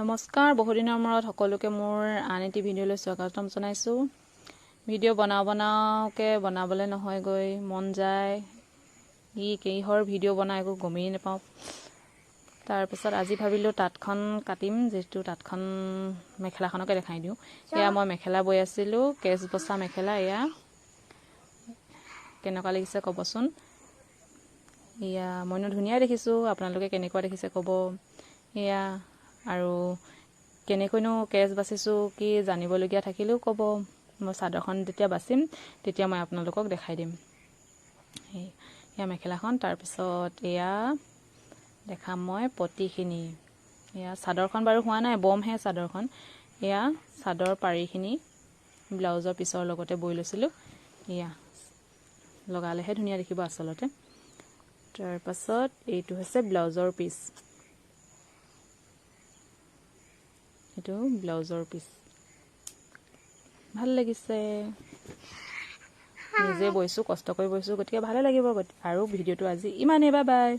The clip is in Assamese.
নমস্কাৰ, বহুদিনৰ মূৰত সকলোকে মোৰ আন এটি ভিডিঅ'লৈ স্বাগতম জনাইছোঁ। ভিডিঅ' বনাওঁকে বনাবলৈ নহয়গৈ, মন যায়। কিহৰ ভিডিঅ' বনাই একো গমেই নাপাওঁ। তাৰপিছত আজি ভাবিলোঁ তাঁতখন কাটিম, যিহেতু তাঁতখন মেখেলাখনকে দেখাই দিওঁ। এয়া মই মেখেলা বৈ আছিলোঁ, কেচ বচা মেখেলা। এয়া কেনেকুৱা লাগিছে ক'বচোন। এয়া মইনো ধুনীয়াই দেখিছোঁ, আপোনালোকে কেনেকুৱা দেখিছে ক'ব। এয়া আৰু কেনেকৈনো কেচ বাচিছোঁ কি জানিবলগীয়া থাকিলেও ক'ব। মই চাদৰখন যেতিয়া বাচিম তেতিয়া মই আপোনালোকক দেখাই দিম। এয়া মেখেলাখন। তাৰপিছত এয়া দেখাম মই পতিখিনি। এয়া চাদৰখন বাৰু হোৱা নাই, বমহে চাদৰখন। এয়া চাদৰ পাৰিখিনি ব্লাউজৰ পিছৰ লগতে বৈ লৈছিলোঁ। এয়া লগালেহে ধুনীয়া দেখিব আচলতে। তাৰপাছত এইটো হৈছে ব্লাউজৰ পিচ। এইটো ব্লাউজৰ পিচ। ভাল লাগিছে, নিজে বৈছোঁ, কষ্ট কৰি বৈছোঁ, গতিকে ভালে লাগিব। আৰু ভিডিঅ'টো আজি ইমানেই, বাই বাই।